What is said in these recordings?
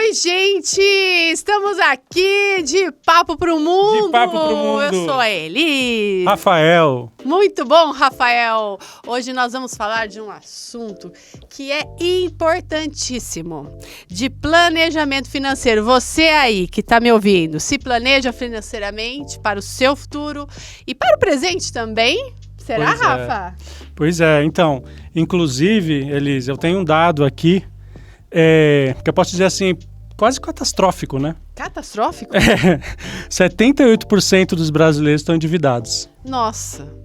Oi, gente! Estamos aqui de Papo pro Mundo! De Papo pro Mundo! Eu sou a Eli! Rafael! Muito bom, Rafael! Hoje nós vamos falar de um assunto que é importantíssimo, de planejamento financeiro. Você aí que está me ouvindo, se planeja financeiramente para o seu futuro e para o presente também? Será, Pois é. Rafa? Pois é, então, inclusive, Elise, eu tenho um dado aqui, que eu posso dizer assim, quase catastrófico, né? Catastrófico? 78% dos brasileiros estão endividados. Nossa,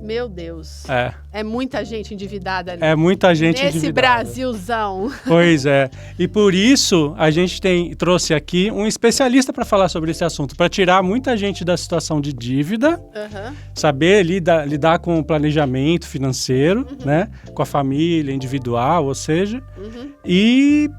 meu Deus. É muita gente endividada ali. É muita gente nesse endividada. Brasilzão. Pois é. E por isso a gente trouxe aqui um especialista para falar sobre esse assunto, para tirar muita gente da situação de dívida, saber lidar com o planejamento financeiro, né? Com a família individual, ou seja. E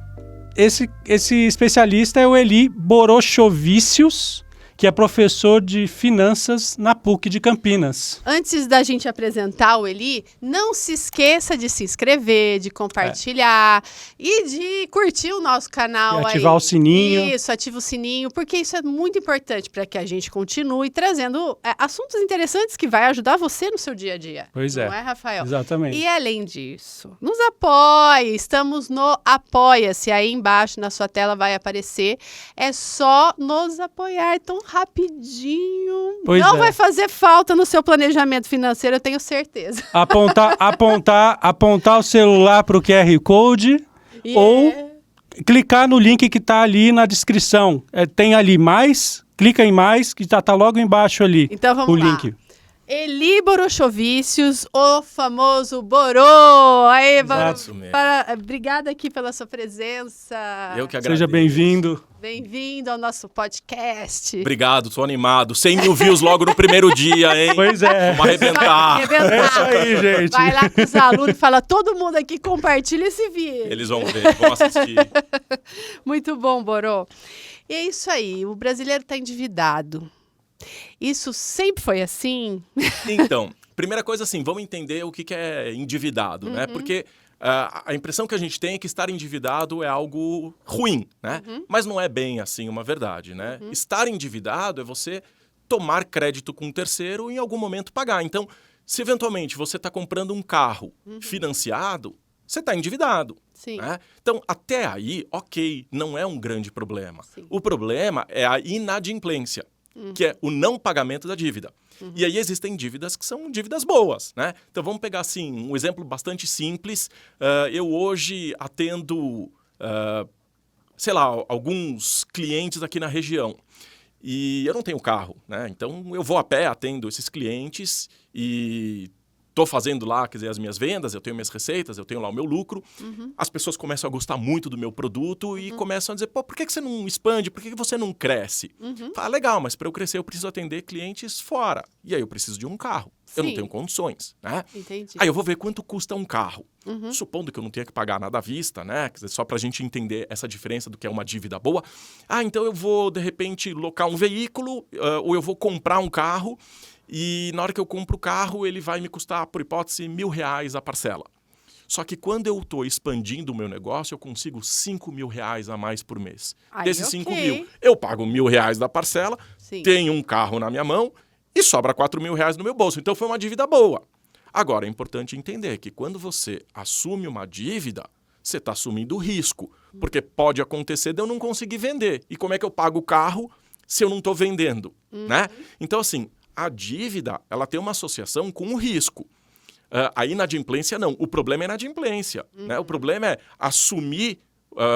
esse especialista é o Eli Borochovicius, que é professor de finanças na PUC de Campinas. Antes da gente apresentar o Eli, não se esqueça de se inscrever, de compartilhar e de curtir o nosso canal. E ativar o sininho. Isso, ativa o sininho, porque isso é muito importante para que a gente continue trazendo assuntos interessantes que vai ajudar você no seu dia a dia. Pois é. Não é, Rafael? Exatamente. E além disso, nos apoie. Estamos no Apoia-se. Aí embaixo na sua tela vai aparecer. É só nos apoiar. Então, rapidinho. Pois não é. vai fazer falta no seu planejamento financeiro, eu tenho certeza. Apontar o celular para o QR Code ou clicar no link que está ali na descrição. Tem ali mais, clica em mais, que já está logo embaixo ali. Então vamos lá. Link. Eli Borochovicius, o famoso Borô. Aí, Exato. obrigada aqui pela sua presença. Eu que agradeço. Seja bem-vindo. Bem-vindo ao nosso podcast. Obrigado, tô animado. 100 mil views logo no primeiro dia, hein? Pois é. Vamos arrebentar. É isso aí, gente. Vai lá com os alunos e fala, todo mundo aqui compartilha esse vídeo. Eles vão ver, vão assistir. Muito bom, Borô. E é isso aí, o brasileiro está endividado. Isso sempre foi assim? Então, primeira coisa assim, vamos entender o que é endividado, né? Porque a impressão que a gente tem é que estar endividado é algo ruim, né? Mas não é bem assim uma verdade, né? Estar endividado é você tomar crédito com um terceiro e em algum momento pagar. Então, se eventualmente você está comprando um carro financiado, você está endividado. Sim. Né? Então, até aí, ok, não é um grande problema. Sim. O problema é a inadimplência, que é o não pagamento da dívida. E aí existem dívidas que são dívidas boas, né? Então vamos pegar assim um exemplo bastante simples. Eu hoje atendo, sei lá, alguns clientes aqui na região. E eu não tenho carro, né? Então eu vou a pé, atendo esses clientes e estou fazendo lá, quer dizer, as minhas vendas, eu tenho minhas receitas, eu tenho lá o meu lucro. As pessoas começam a gostar muito do meu produto e começam a dizer, pô, por que você não expande? Por que você não cresce? Fala, legal, mas para eu crescer eu preciso atender clientes fora. E aí eu preciso de um carro. Eu não tenho condições, né? Entendi. Aí eu vou ver quanto custa um carro. Supondo que eu não tenha que pagar nada à vista, né? Quer dizer, só para a gente entender essa diferença do que é uma dívida boa. Então eu vou, de repente, locar um veículo ou eu vou comprar um carro. E na hora que eu compro o carro, ele vai me custar, por hipótese, R$1.000 a parcela. Só que quando eu estou expandindo o meu negócio, eu consigo R$5.000 a mais por mês. Desses 5 mil, eu pago R$1.000 da parcela, tenho um carro na minha mão e sobra R$4.000 no meu bolso. Então foi uma dívida boa. Agora, é importante entender que quando você assume uma dívida, você está assumindo risco. Porque pode acontecer de eu não conseguir vender. E como é que eu pago o carro se eu não estou vendendo? Né? Então, assim, a dívida, ela tem uma associação com o risco. A inadimplência, não. O problema é a inadimplência. Né? O problema é assumir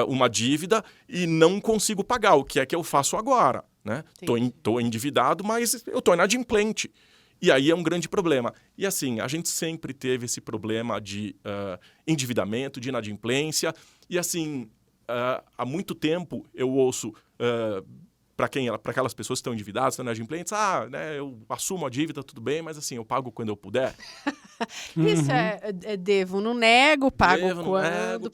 uma dívida e não consigo pagar. O que é que eu faço agora? Né? Tô endividado, mas eu tô inadimplente. E aí é um grande problema. E assim, a gente sempre teve esse problema de endividamento, de inadimplência. E assim, há muito tempo eu ouço... para aquelas pessoas que estão endividadas, estão inadimplentes, né, eu assumo a dívida, tudo bem, mas assim, eu pago quando eu puder. Isso devo, não nego, pago Devo, não quando nego,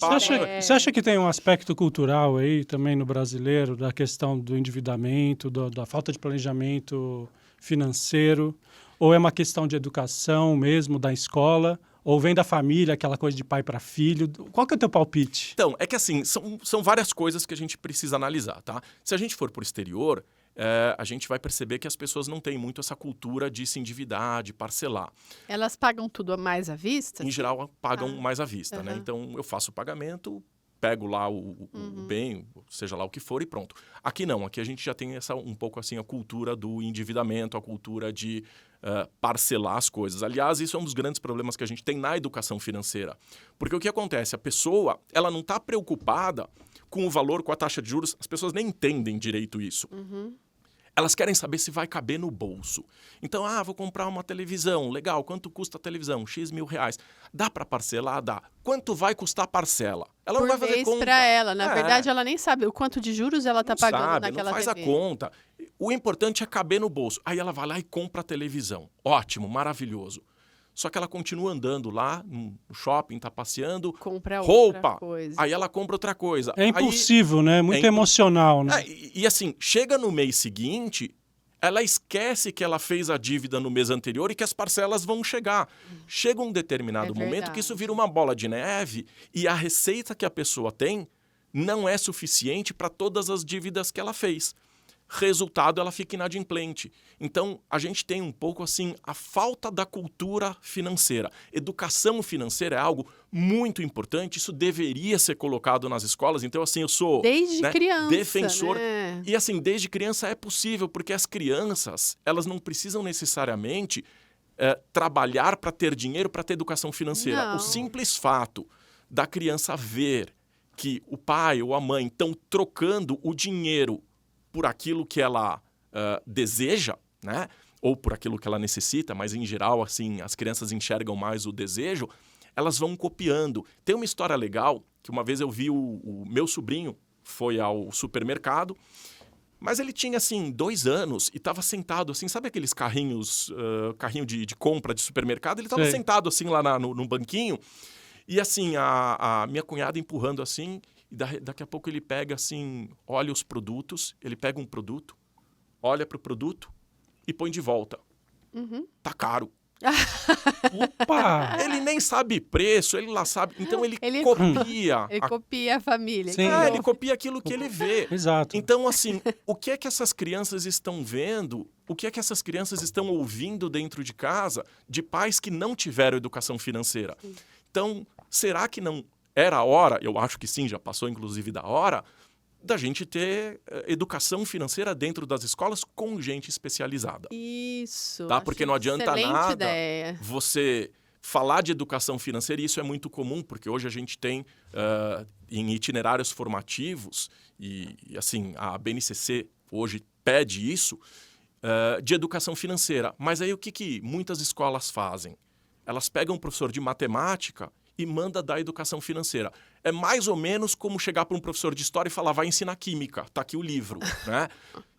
Você acha que tem um aspecto cultural aí também no brasileiro, da questão do endividamento, da falta de planejamento financeiro? Ou é uma questão de educação mesmo, da escola? Ou vem da família, aquela coisa de pai para filho? Qual que é o teu palpite? Então, é que assim, são várias coisas que a gente precisa analisar, tá? Se a gente for pro exterior, a gente vai perceber que as pessoas não têm muito essa cultura de se endividar, de parcelar. Elas pagam tudo mais à vista? Em geral, pagam mais à vista, né? Então, eu faço o pagamento, pego lá o bem, seja lá o que for, e pronto. Aqui não, aqui a gente já tem um pouco assim a cultura do endividamento, a cultura de parcelar as coisas. Aliás, isso é um dos grandes problemas que a gente tem na educação financeira. Porque o que acontece? A pessoa, ela não está preocupada com o valor, com a taxa de juros, as pessoas nem entendem direito isso. Elas querem saber se vai caber no bolso. Então, vou comprar uma televisão. Legal, quanto custa a televisão? X mil reais. Dá para parcelar? Dá. Quanto vai custar a parcela? Ela Por não vai fazer conta. para ela. Na verdade, ela nem sabe o quanto de juros ela está pagando sabe, naquela não faz TV. a conta. O importante é caber no bolso. Aí ela vai lá e compra a televisão. Ótimo, maravilhoso. Só que ela continua andando lá no shopping, tá passeando. Compra roupa. outra coisa. Aí ela compra outra coisa. É impulsivo, né? Muito emocional, né? E assim, chega no mês seguinte, ela esquece que ela fez a dívida no mês anterior e que as parcelas vão chegar. Chega um determinado momento que isso vira uma bola de neve e a receita que a pessoa tem não é suficiente para todas as dívidas que ela fez. Resultado, ela fica inadimplente. Então, a gente tem um pouco assim a falta da cultura financeira. Educação financeira é algo muito importante, isso deveria ser colocado nas escolas. Então, assim, eu sou desde criança, defensor. Né? E assim, desde criança é possível, porque as crianças, elas não precisam necessariamente trabalhar para ter dinheiro, para ter educação financeira. Não. O simples fato da criança ver que o pai ou a mãe estão trocando o dinheiro por aquilo que ela deseja, né? Ou por aquilo que ela necessita, mas em geral, assim, as crianças enxergam mais o desejo, elas vão copiando. Tem uma história legal, que uma vez eu vi o meu sobrinho, foi ao supermercado, mas ele tinha, assim, 2 anos e estava sentado, assim, sabe aqueles carrinhos, carrinho de compra de supermercado? Ele estava sentado, assim, lá no banquinho, e assim, a minha cunhada empurrando, assim, e daqui a pouco ele pega assim, olha os produtos, ele pega um produto, olha para o produto e põe de volta. Tá caro. Opa! Ele nem sabe preço, ele lá sabe. Então ele copia. Ele copia a família. Sim. Ele copia aquilo que ele vê. Exato. Então, assim, o que é que essas crianças estão vendo? O que é que essas crianças estão ouvindo dentro de casa de pais que não tiveram educação financeira? Então, será que não era a hora, eu acho que sim, já passou inclusive da hora, da gente ter educação financeira dentro das escolas com gente especializada. Isso. Tá? Porque não adianta nada ideia. você falar de educação financeira, e isso é muito comum, porque hoje a gente tem em itinerários formativos, e assim, a BNCC hoje pede isso, de educação financeira. Mas aí o que muitas escolas fazem? Elas pegam um professor de matemática e manda dar educação financeira. É mais ou menos como chegar para um professor de história e falar, vai ensinar química, tá aqui o livro, né?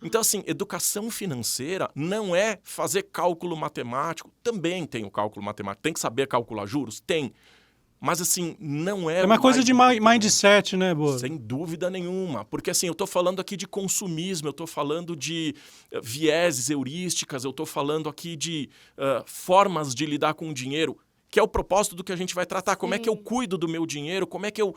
Então, assim, educação financeira não é fazer cálculo matemático. Também tem o cálculo matemático. Tem que saber calcular juros? Tem. Mas, assim, não é... É uma coisa de mindset, né, Boa? Sem dúvida nenhuma. Porque, assim, eu estou falando aqui de consumismo, eu estou falando de vieses heurísticas, eu estou falando aqui de formas de lidar com o dinheiro, que é o propósito do que a gente vai tratar. Como é que eu cuido do meu dinheiro? Como é que eu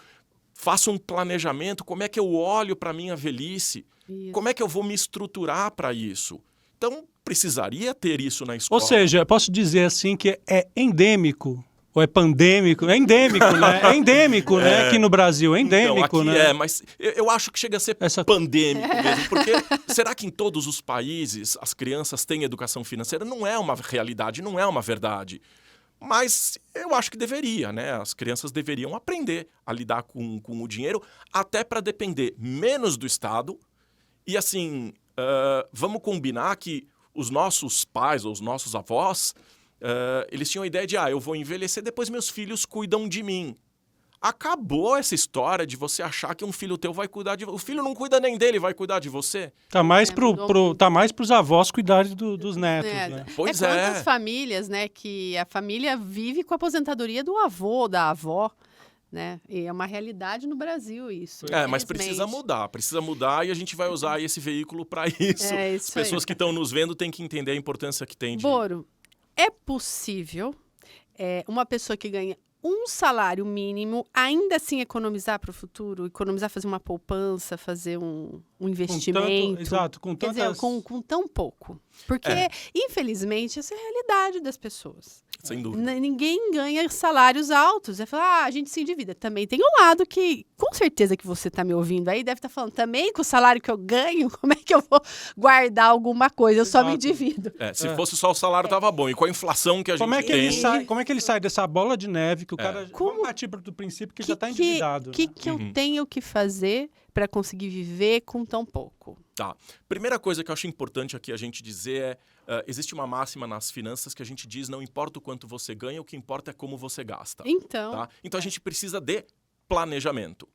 faço um planejamento? Como é que eu olho para a minha velhice? Isso. Como é que eu vou me estruturar para isso? Então, precisaria ter isso na escola. Ou seja, eu posso dizer assim que é endêmico, ou é pandêmico? É endêmico, né? É endêmico, né? Aqui no Brasil, é endêmico, então, aqui né? mas eu acho que chega a ser pandêmico mesmo, porque será que em todos os países as crianças têm educação financeira? Não é uma realidade, não é uma verdade. Mas eu acho que deveria, né? As crianças deveriam aprender a lidar com o dinheiro, até para depender menos do Estado. E assim, vamos combinar que os nossos pais ou os nossos avós, eles tinham a ideia de, eu vou envelhecer, depois meus filhos cuidam de mim. Acabou essa história de você achar que um filho teu vai cuidar de você. O filho não cuida nem dele, vai cuidar de você. Tá mais tá mais pros avós cuidarem dos netos, né? Pois quantas famílias, né, que a família vive com a aposentadoria do avô, da avó, né? E é uma realidade no Brasil isso. Mas precisa mudar e a gente vai usar esse veículo para isso. Isso. As pessoas que estão nos vendo têm que entender a importância que tem de... Boro, é possível uma pessoa que ganha um salário mínimo, ainda assim economizar para o futuro, economizar, fazer uma poupança, fazer um investimento. Exato, com Quer tantas... dizer, com tão pouco. Porque, infelizmente, essa é a realidade das pessoas. Sem dúvida. Ninguém ganha salários altos. É falar, a gente se endivida. Também tem um lado que, com certeza que você está me ouvindo aí, deve estar falando, também com o salário que eu ganho, como é que eu vou guardar alguma coisa? Eu só me endivido. Se fosse só o salário, tava bom. E com a inflação que a gente tem... Como é que ele sai dessa bola de neve que o cara... Vamos partir do princípio que já está endividado. O que eu tenho que fazer para conseguir viver com tão pouco? Tá. Primeira coisa que eu acho importante aqui a gente dizer existe uma máxima nas finanças que a gente diz, não importa o quanto você ganha, o que importa é como você gasta. Então... Tá? Então a gente precisa de planejamento.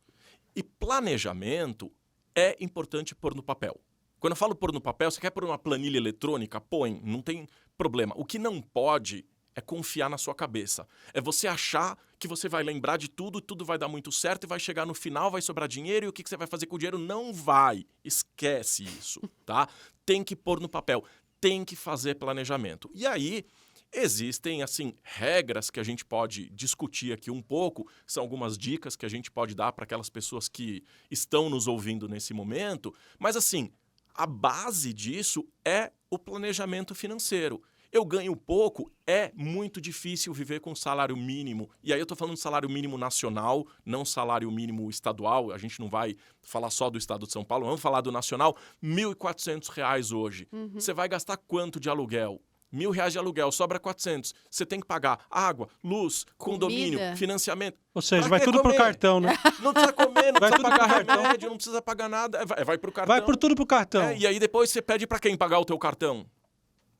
E planejamento é importante pôr no papel. Quando eu falo pôr no papel, você quer pôr uma planilha eletrônica? Põe, não tem problema. O que não pode é confiar na sua cabeça. É você achar que você vai lembrar de tudo, tudo vai dar muito certo e vai chegar no final, vai sobrar dinheiro e o que você vai fazer com o dinheiro? Não vai. Esquece isso, tá? Tem que pôr no papel. Tem que fazer planejamento. E aí, existem, assim, regras que a gente pode discutir aqui um pouco. São algumas dicas que a gente pode dar para aquelas pessoas que estão nos ouvindo nesse momento. Mas, assim, a base disso é o planejamento financeiro. Eu ganho pouco, é muito difícil viver com salário mínimo. E aí eu estou falando de salário mínimo nacional, não salário mínimo estadual. A gente não vai falar só do estado de São Paulo, vamos falar do nacional. R$ 1.400 hoje. Você vai gastar quanto de aluguel? R$ 1.000 de aluguel, sobra 400. Você tem que pagar água, luz, condomínio, financiamento. Ou seja, vai tudo pro cartão, né? Não precisa comer, não precisa pagar remédio, não precisa pagar nada. Vai pro cartão. Vai por tudo pro cartão. E aí depois você pede para quem pagar o teu cartão?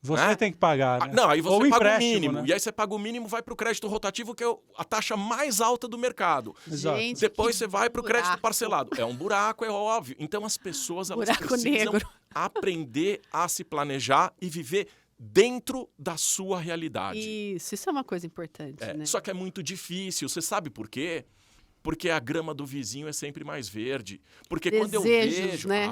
Você tem que pagar, né? Não, aí você Ou paga o mínimo. Né? E aí você paga o mínimo, vai para o crédito rotativo, que é a taxa mais alta do mercado. Exato. Gente, depois você vai para o crédito parcelado. É um buraco, é óbvio. Então as pessoas elas precisam aprender a se planejar e viver dentro da sua realidade. Isso é uma coisa importante, né? Só que é muito difícil. Você sabe por quê? Porque a grama do vizinho é sempre mais verde. Porque desejos, quando eu vejo... né?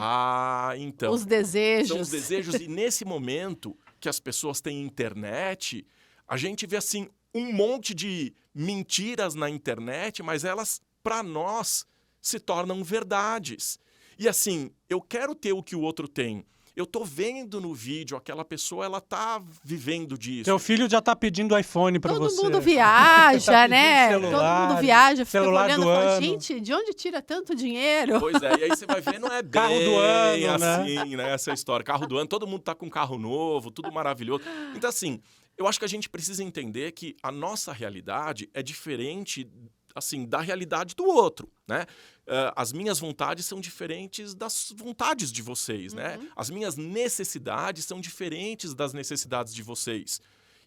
Então. Os desejos. São os desejos. E nesse momento que as pessoas têm internet, a gente vê, assim, um monte de mentiras na internet, mas elas, para nós, se tornam verdades. E, assim, eu quero ter o que o outro tem. Eu tô vendo no vídeo, aquela pessoa, ela tá vivendo disso. Teu filho já tá pedindo iPhone pra você. Todo mundo viaja, tá né? Celular, todo mundo viaja, fica olhando e fala, ano. gente, de onde tira tanto dinheiro? Pois é, e aí você vai ver, não é bem carro do ano, assim, né? Essa história. Carro do ano, todo mundo tá com carro novo, tudo maravilhoso. Então, assim, eu acho que a gente precisa entender que a nossa realidade é diferente, assim, da realidade do outro, né? As minhas vontades são diferentes das vontades de vocês, né? As minhas necessidades são diferentes das necessidades de vocês.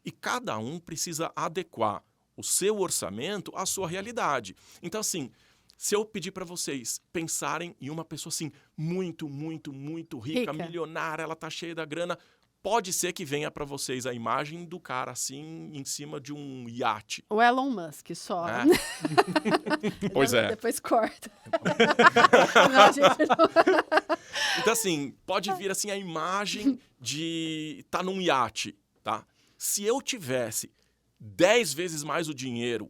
E cada um precisa adequar o seu orçamento à sua realidade. Então, assim, se eu pedir para vocês pensarem em uma pessoa, assim, muito, muito, muito rica, milionária, ela tá cheia da grana, pode ser que venha para vocês a imagem do cara, assim, em cima de um iate. O Elon Musk só. Pois é. Depois corta. Não, gente, não. Então, assim, pode vir, assim, a imagem de tá num iate, tá? Se eu tivesse 10 vezes mais o dinheiro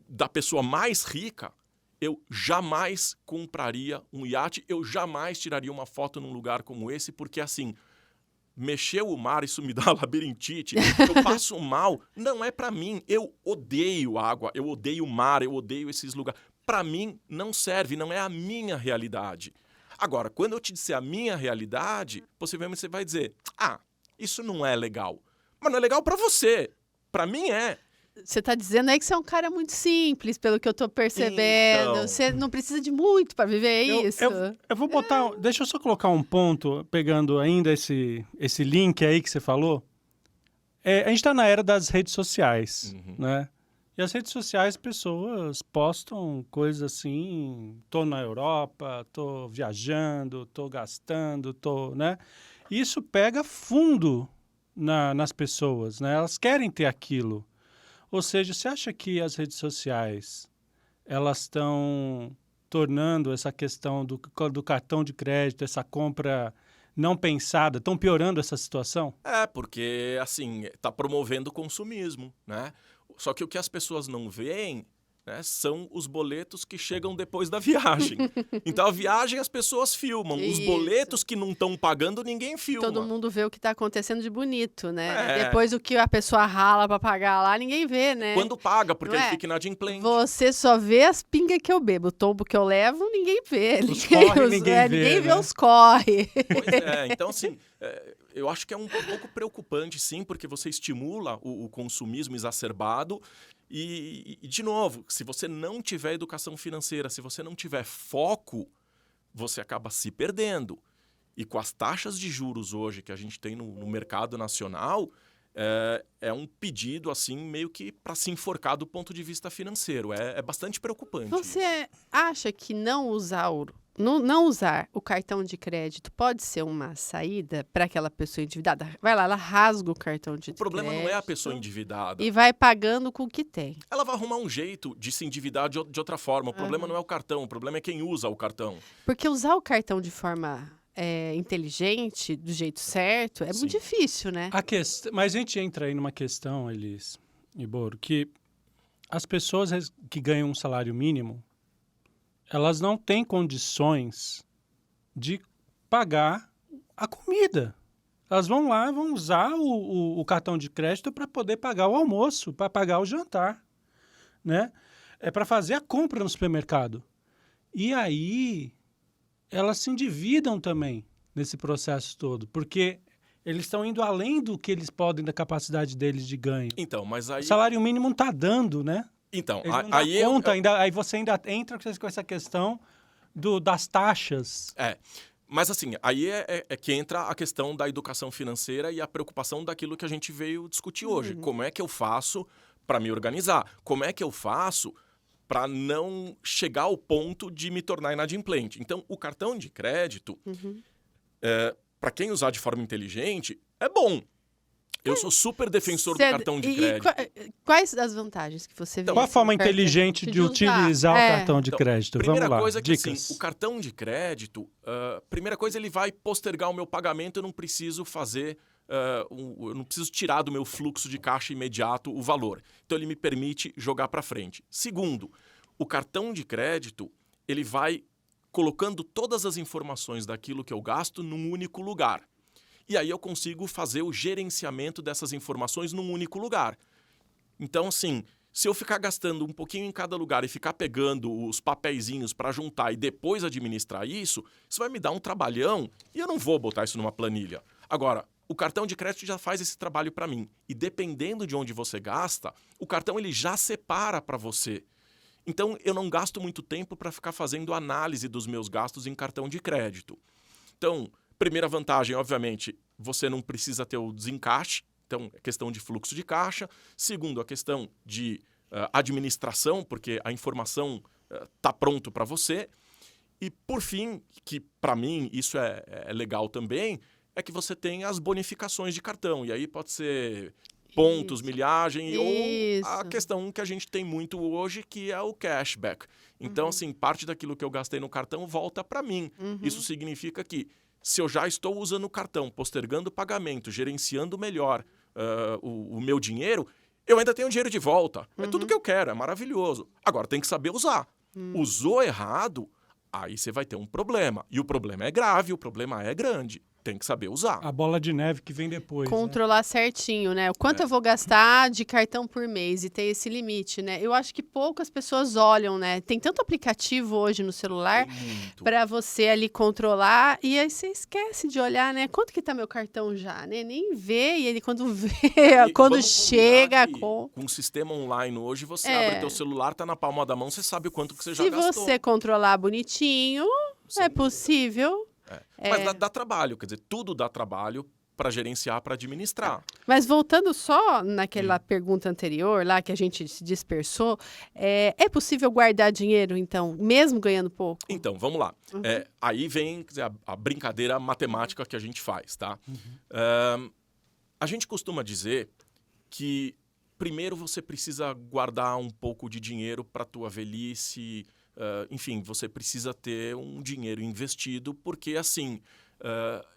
da pessoa mais rica, eu jamais compraria um iate, eu jamais tiraria uma foto num lugar como esse, porque, assim... Mexeu o mar, isso me dá labirintite, eu passo mal, não é pra mim, eu odeio água, eu odeio mar, eu odeio esses lugares. Pra mim não serve, não é a minha realidade. Agora, quando eu te disser a minha realidade, possivelmente você vai dizer, isso não é legal. Mas não é legal pra você, pra mim é. Você tá dizendo aí que você é um cara muito simples, pelo que eu tô percebendo. Então, você não precisa de muito para viver isso. Eu vou botar... Deixa eu só colocar um ponto, pegando ainda esse link aí que você falou. A gente tá na era das redes sociais, né? E as redes sociais, pessoas postam coisas assim... Tô na Europa, tô viajando, tô gastando, né? E isso pega fundo nas pessoas, né? Elas querem ter aquilo. Ou seja, você acha que as redes sociais, elas estão tornando essa questão do cartão de crédito, essa compra não pensada, estão piorando essa situação? Porque, assim, está promovendo o consumismo, né? Só que o que as pessoas não veem, né, são os boletos que chegam depois da viagem. Então, a viagem as pessoas filmam. Os Isso. boletos que não estão pagando, ninguém filma. Todo mundo vê o que está acontecendo de bonito, né? Depois o que a pessoa rala para pagar lá, ninguém vê, né? Quando paga, porque Não ele é? fica inadimplente. Você só vê as pingas que eu bebo. O tombo que eu levo, ninguém vê. Os corre, ninguém vê, ninguém vê né? os corre. Pois é, então assim, eu acho que é um pouco preocupante, sim, porque você estimula o consumismo exacerbado e, de novo, se você não tiver educação financeira, se você não tiver foco, você acaba se perdendo. E com as taxas de juros hoje que a gente tem no mercado nacional, é um pedido, assim, meio que para se enforcar do ponto de vista financeiro. É bastante preocupante. Você acha que não usar não usar o cartão de crédito pode ser uma saída para aquela pessoa endividada? Vai lá, ela rasga o cartão de crédito. O problema não é a pessoa endividada. E vai pagando com o que tem. Ela vai arrumar um jeito de se endividar de outra forma. O problema não é o cartão, o problema é quem usa o cartão. Porque usar o cartão de forma inteligente, do jeito certo, é muito difícil, né? Mas a gente entra aí numa questão, Elis e Boro, que as pessoas que ganham um salário mínimo, elas não têm condições de pagar a comida. Elas vão lá e vão usar o cartão de crédito para poder pagar o almoço, para pagar o jantar, né? É para fazer a compra no supermercado. E aí, elas se endividam também nesse processo todo, porque eles estão indo além do que eles podem, da capacidade deles de ganho. Então, mas aí... O salário mínimo não está dando, né? Então, Ele não dá conta, aí você ainda entra com essa questão das taxas. Mas assim, aí é que entra a questão da educação financeira e a preocupação daquilo que a gente veio discutir hoje. Como é que eu faço para me organizar? Como é que eu faço para não chegar ao ponto de me tornar inadimplente? Então, o cartão de crédito, para quem usar de forma inteligente, é bom. Eu sou super defensor do cartão de crédito. Quais as vantagens que você vê? Qual a forma inteligente de utilizar o cartão de crédito? Primeira Vamos lá, coisa é que dicas. assim, o cartão de crédito, primeira coisa, ele vai postergar o meu pagamento, eu não preciso fazer, eu não preciso tirar do meu fluxo de caixa imediato o valor. Então ele me permite jogar para frente. Segundo, o cartão de crédito, ele vai colocando todas as informações daquilo que eu gasto num único lugar. E aí eu consigo fazer o gerenciamento dessas informações num único lugar. Então, assim, se eu ficar gastando um pouquinho em cada lugar e ficar pegando os papeizinhos para juntar e depois administrar isso vai me dar um trabalhão e eu não vou botar isso numa planilha. Agora, o cartão de crédito já faz esse trabalho para mim. E dependendo de onde você gasta, o cartão ele já separa para você. Então, eu não gasto muito tempo para ficar fazendo análise dos meus gastos em cartão de crédito. Então, primeira vantagem, obviamente, você não precisa ter o desencaixe, então é questão de fluxo de caixa. Segundo, a questão de administração, porque a informação está pronto para você. E por fim, que para mim isso é legal também, é que você tem as bonificações de cartão. E aí pode ser pontos, milhagem, ou a questão que a gente tem muito hoje, que é o cashback. Então, assim, parte daquilo que eu gastei no cartão volta para mim. Isso significa que se eu já estou usando o cartão, postergando o pagamento, gerenciando melhor o meu dinheiro, eu ainda tenho dinheiro de volta. É tudo que eu quero, é maravilhoso. Agora, tem que saber usar. Usou errado, aí você vai ter um problema. E o problema é grave, o problema é grande. Tem que saber usar. A bola de neve que vem depois. Controlar certinho, né? O quanto eu vou gastar de cartão por mês e ter esse limite, né? Eu acho que poucas pessoas olham, né? Tem tanto aplicativo hoje no celular para você ali controlar e aí você esquece de olhar, né? Quanto que tá meu cartão já, né? Nem vê e ele quando vê, quando chega... Com o sistema online hoje, você abre teu celular, tá na palma da mão, você sabe o quanto que você já gastou. Se você controlar bonitinho, é possível... Mas dá trabalho, quer dizer, tudo dá trabalho para gerenciar, para administrar. Mas voltando só naquela pergunta anterior, lá que a gente se dispersou, é possível guardar dinheiro, então, mesmo ganhando pouco? Então, vamos lá. Aí vem, quer dizer, a brincadeira matemática que a gente faz, tá? A gente costuma dizer que primeiro você precisa guardar um pouco de dinheiro para a tua velhice. Enfim, você precisa ter um dinheiro investido, porque assim,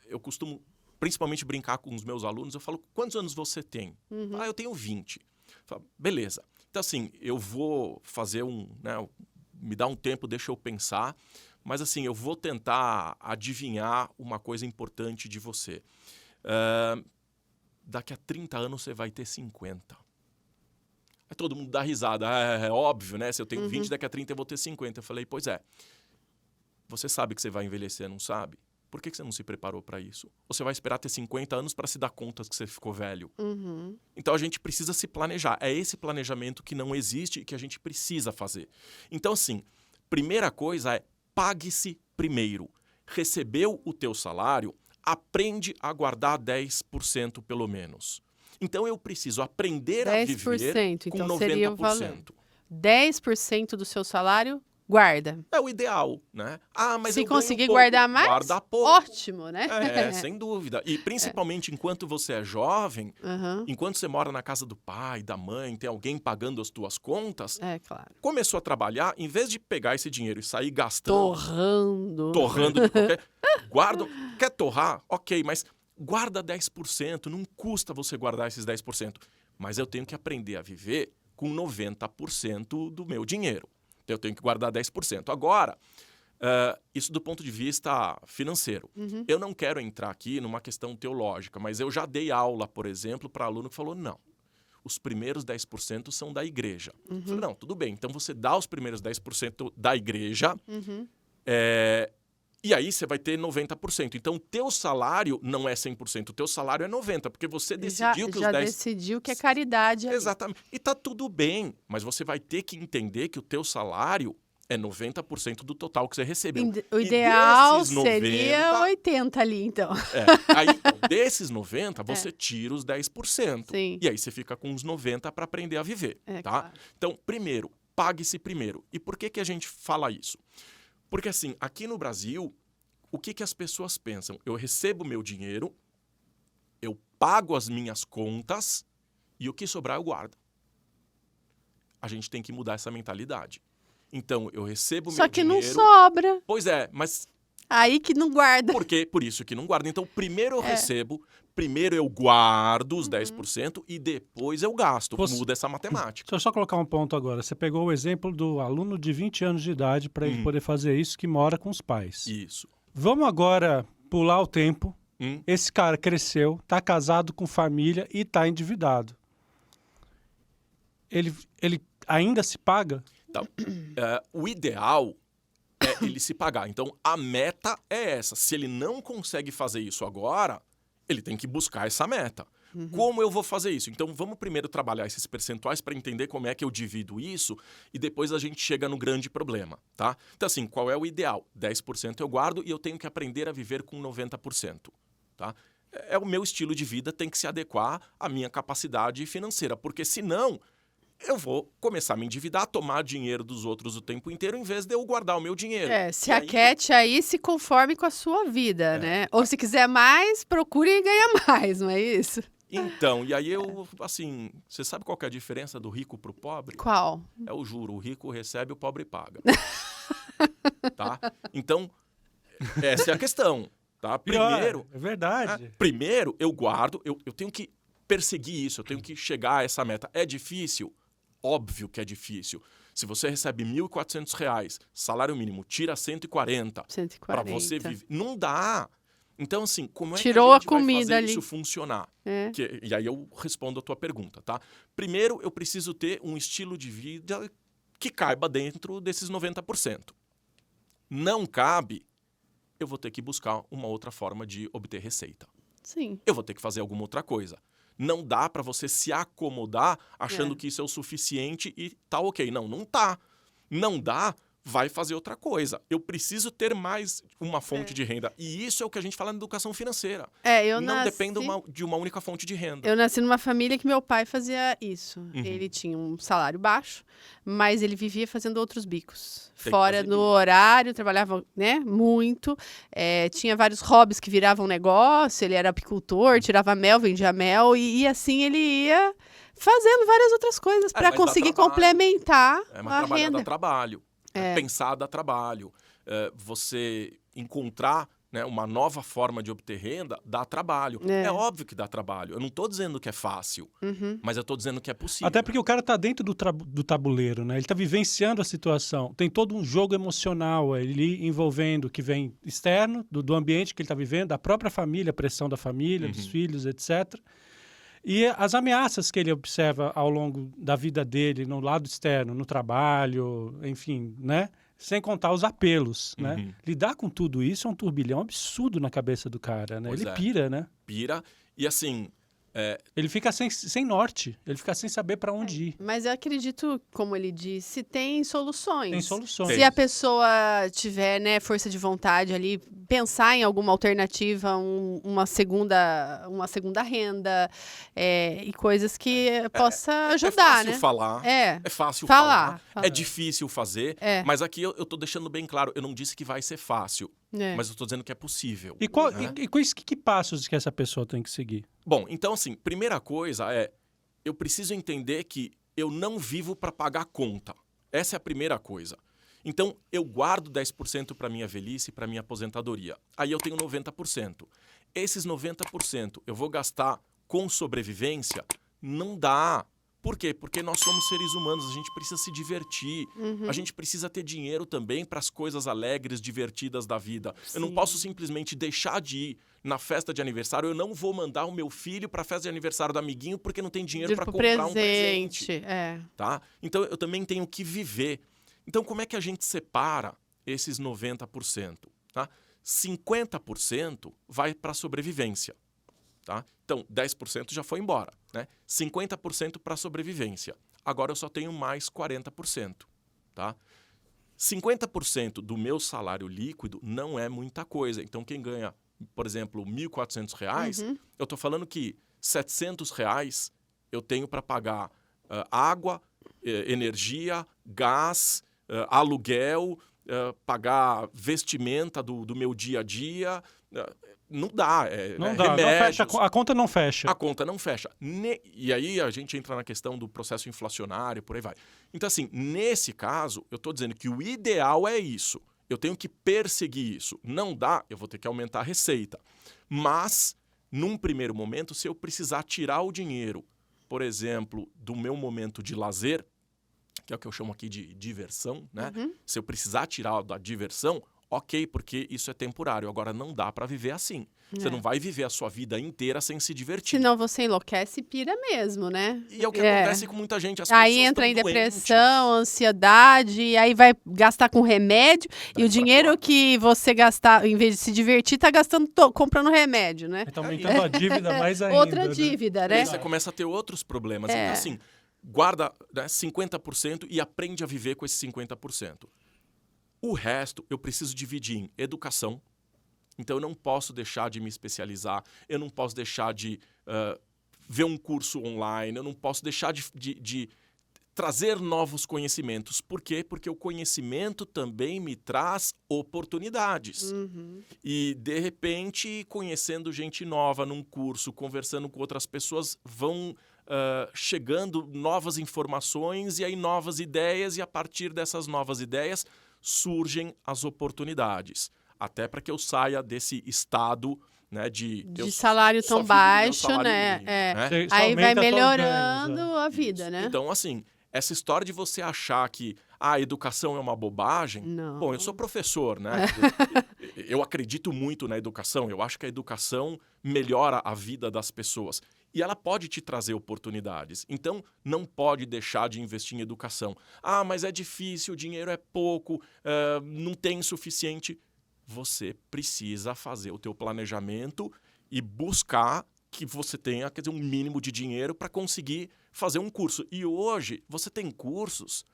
eu costumo principalmente brincar com os meus alunos, eu falo, quantos anos você tem? Eu tenho 20. Eu falo, beleza. Então, assim, eu vou fazer me dá um tempo, deixa eu pensar, mas, assim, eu vou tentar adivinhar uma coisa importante de você. Daqui a 30 anos você vai ter 50. Aí todo mundo dá risada. É óbvio, né? Se eu tenho 20, daqui a 30 eu vou ter 50. Eu falei, pois é. Você sabe que você vai envelhecer, não sabe? Por que você não se preparou para isso? Ou você vai esperar ter 50 anos para se dar conta que você ficou velho? Então a gente precisa se planejar. É esse planejamento que não existe e que a gente precisa fazer. Então, assim, primeira coisa é pague-se primeiro. Recebeu o teu salário, aprende a guardar 10% pelo menos. Então eu preciso aprender a viver com então 90%. Seria o valor. 10% do seu salário, guarda. É o ideal, né? Mas se eu ganho conseguir pouco, guardar mais, guarda pouco. ótimo, né? Sem dúvida. E principalmente enquanto você é jovem, enquanto você mora na casa do pai, da mãe, tem alguém pagando as tuas contas, claro. Começou a trabalhar, em vez de pegar esse dinheiro e sair gastando... Torrando de qualquer... Guarda... Quer torrar? Ok, mas guarda 10%. Não custa você guardar esses 10%. Mas eu tenho que aprender a viver com 90% do meu dinheiro. Eu tenho que guardar 10%. Agora, isso do ponto de vista financeiro. Eu não quero entrar aqui numa questão teológica, mas eu já dei aula, por exemplo, para aluno que falou, não, os primeiros 10% são da igreja. Eu falei, não, tudo bem, então você dá os primeiros 10% da igreja, e aí você vai ter 90%. Então, o teu salário não é 100%, o teu salário é 90%, porque você decidiu que os 10%... Já decidiu que é caridade. Exatamente. E tá tudo bem, mas você vai ter que entender que o teu salário é 90% do total que você recebeu. O ideal seria 80 ali, então. Aí, desses 90, você tira os 10%. Sim. E aí você fica com os 90 para aprender a viver, tá? Claro. Então, primeiro, pague-se primeiro. E por que a gente fala isso? Porque, assim, aqui no Brasil, o que as pessoas pensam? Eu recebo meu dinheiro, eu pago as minhas contas e o que sobrar eu guardo. A gente tem que mudar essa mentalidade. Então, eu recebo meu dinheiro... Só que não sobra. Pois é, mas... Aí que não guarda. Por isso que não guarda. Então, primeiro eu recebo, primeiro eu guardo os 10% e depois eu gasto. Muda essa matemática. Deixa eu só colocar um ponto agora. Você pegou o exemplo do aluno de 20 anos de idade para ele poder fazer isso, que mora com os pais. Isso. Vamos agora pular o tempo. Esse cara cresceu, está casado com família e está endividado. Ele ainda se paga? Então, o ideal é ele se pagar. Então, a meta é essa. Se ele não consegue fazer isso agora, ele tem que buscar essa meta. Como eu vou fazer isso? Então, vamos primeiro trabalhar esses percentuais para entender como é que eu divido isso e depois a gente chega no grande problema, tá? Então, assim, qual é o ideal? 10% eu guardo e eu tenho que aprender a viver com 90%, tá? O meu estilo de vida tem que se adequar à minha capacidade financeira, porque senão... eu vou começar a me endividar, tomar dinheiro dos outros o tempo inteiro, em vez de eu guardar o meu dinheiro. Se aquete aí, se conforme com a sua vida, né? Ou se quiser mais, procure ganhar mais, não é isso? Então, e aí assim, você sabe qual que é a diferença do rico pro pobre? Qual? É o juro, o rico recebe, o pobre paga. Tá? Então, essa é a questão, tá? Primeiro... É verdade. Primeiro, eu guardo, eu tenho que perseguir isso, eu tenho que chegar a essa meta. É difícil? Óbvio que é difícil. Se você recebe R$ 1.400, salário mínimo, tira 140 para você viver. Não dá. Então, assim, como é Tirou que a gente a comida vai fazer ali. isso funcionar? E aí eu respondo a tua pergunta, tá? Primeiro, eu preciso ter um estilo de vida que caiba dentro desses 90%. Não cabe, eu vou ter que buscar uma outra forma de obter receita. Sim. Eu vou ter que fazer alguma outra coisa. Não dá para você se acomodar achando que isso é o suficiente e tá ok. Não tá. Não dá, vai fazer outra coisa. Eu preciso ter mais uma fonte de renda. E isso é o que a gente fala na educação financeira. Não dependa de uma única fonte de renda. Eu nasci numa família que meu pai fazia isso. Ele tinha um salário baixo, mas ele vivia fazendo outros bicos. Fora do horário, trabalhava, né, muito. Tinha vários hobbies que viravam negócio. Ele era apicultor, tirava mel, vendia mel. E assim ele ia fazendo várias outras coisas para conseguir complementar a renda. Dá trabalho. Pensar dá trabalho. Você encontrar né, uma nova forma de obter renda, dá trabalho. É óbvio que dá trabalho. Eu não estou dizendo que é fácil, mas eu estou dizendo que é possível. Até porque o cara está dentro do tabuleiro, né? Ele está vivenciando a situação. Tem todo um jogo emocional ali envolvendo que vem externo, do ambiente que ele está vivendo, da própria família, a pressão da família, dos filhos, etc. E as ameaças que ele observa ao longo da vida dele, no lado externo, no trabalho, enfim, né? Sem contar os apelos, né? Lidar com tudo isso é um turbilhão absurdo na cabeça do cara, né? Ele pira, né? Pira. E assim... Ele fica sem norte, ele fica sem saber para onde ir. Mas eu acredito, como ele disse, tem soluções. Tem soluções. Se a pessoa tiver, né, força de vontade ali, pensar em alguma alternativa, uma segunda renda e coisas que possa ajudar, né? É fácil falar. É fácil falar. É difícil fazer. Mas aqui eu tô deixando bem claro, eu não disse que vai ser fácil. Mas eu estou dizendo que é possível. E que passos que essa pessoa tem que seguir? Bom, então assim, primeira coisa eu preciso entender que eu não vivo para pagar conta. Essa é a primeira coisa. Então, eu guardo 10% para minha velhice e para minha aposentadoria. Aí eu tenho 90%. Esses 90% eu vou gastar com sobrevivência? Não dá. Por quê? Porque nós somos seres humanos, a gente precisa se divertir, a gente precisa ter dinheiro também para as coisas alegres, divertidas da vida. Sim. Eu não posso simplesmente deixar de ir na festa de aniversário, eu não vou mandar o meu filho para a festa de aniversário do amiguinho porque não tem dinheiro para comprar um presente. Tá? Então, eu também tenho que viver. Então, como é que a gente separa esses 90%? Tá? 50% vai para a sobrevivência. Tá? Então, 10% já foi embora, né? 50% para sobrevivência. Agora eu só tenho mais 40%. Tá? 50% do meu salário líquido não é muita coisa. Então, quem ganha, por exemplo, R$ 1.400, eu estou falando que R$ 700 eu tenho para pagar água, energia, gás, aluguel, pagar vestimenta do meu dia a dia. Não dá. Não dá, não fecha, a conta não fecha. A conta não fecha. E aí a gente entra na questão do processo inflacionário, por aí vai. Então, assim, nesse caso, eu estou dizendo que o ideal é isso. Eu tenho que perseguir isso. Não dá, eu vou ter que aumentar a receita. Mas, num primeiro momento, se eu precisar tirar o dinheiro, por exemplo, do meu momento de lazer, que é o que eu chamo aqui de diversão, né? Se eu precisar tirar da diversão, ok, porque isso é temporário. Agora, não dá para viver assim. Você não vai viver a sua vida inteira sem se divertir. Senão você enlouquece e pira mesmo, né? E é o que acontece com muita gente. As aí entra em depressão, ansiedade, e aí vai gastar com remédio. E o dinheiro que você gastar, em vez de se divertir, tá gastando, comprando remédio, né? Está aumentando a dívida mais ainda. Outra dívida, né? E aí você começa a ter outros problemas. Então, assim, guarda 50% e aprende a viver com esses 50%. O resto eu preciso dividir em educação. Então, eu não posso deixar de me especializar, eu não posso deixar de ver um curso online, eu não posso deixar de trazer novos conhecimentos. Por quê? Porque o conhecimento também me traz oportunidades. E, de repente, conhecendo gente nova num curso, conversando com outras pessoas, vão chegando novas informações e aí novas ideias, e a partir dessas novas ideias surgem as oportunidades. Até para que eu saia desse estado, né, de salário tão baixo, né? né? Aí vai melhorando a vida, né? Então, assim, essa história de você achar que a educação é uma bobagem... Não. Bom, eu sou professor, né? Eu acredito muito na educação. Eu acho que a educação melhora a vida das pessoas. E ela pode te trazer oportunidades. Então, não pode deixar de investir em educação. Ah, mas é difícil, o dinheiro é pouco, não tem suficiente. Você precisa fazer o teu planejamento e buscar que você tenha, quer dizer, um mínimo de dinheiro para conseguir fazer um curso. E hoje, você tem cursos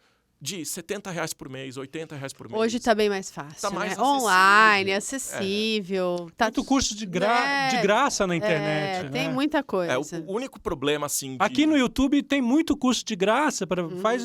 de R$70 por mês, R$80 por mês. Hoje está bem mais fácil, tá mais né? Online, acessível. Tá muito curso de graça na internet. Tem muita coisa. O único problema, assim... Aqui no YouTube tem muito curso de graça.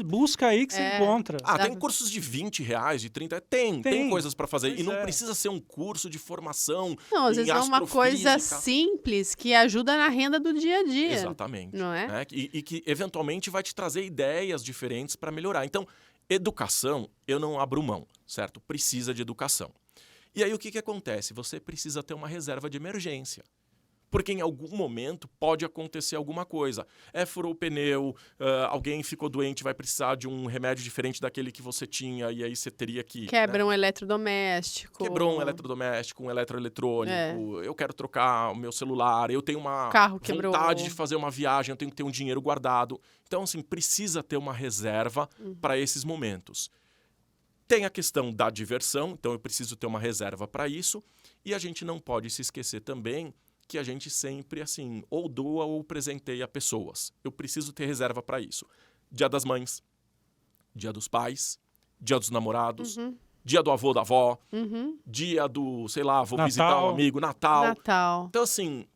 Busca aí que você encontra. Tem cursos de R$20, de 30. Tem coisas para fazer. E não precisa ser um curso de formação. Não, às vezes é uma coisa simples que ajuda na renda do dia a dia. Exatamente. Não é? Né? E que, eventualmente, vai te trazer ideias diferentes para melhorar. Então, educação, eu não abro mão, certo? Precisa de educação. E aí o que acontece? Você precisa ter uma reserva de emergência. Porque em algum momento pode acontecer alguma coisa. Furou o pneu, alguém ficou doente, vai precisar de um remédio diferente daquele que você tinha, e aí você teria que... Quebra um eletrodoméstico. Quebrou um eletrodoméstico, um eletroeletrônico, eu quero trocar o meu celular, eu tenho uma vontade de fazer uma viagem, eu tenho que ter um dinheiro guardado. Então, assim, precisa ter uma reserva para esses momentos. Tem a questão da diversão, então eu preciso ter uma reserva para isso. E a gente não pode se esquecer também que a gente sempre, assim, ou doa ou presenteia pessoas. Eu preciso ter reserva para isso. Dia das mães, dia dos pais, dia dos namorados, dia do avô, da avó, dia do, sei lá, vou visitar um amigo, Natal. Então, assim,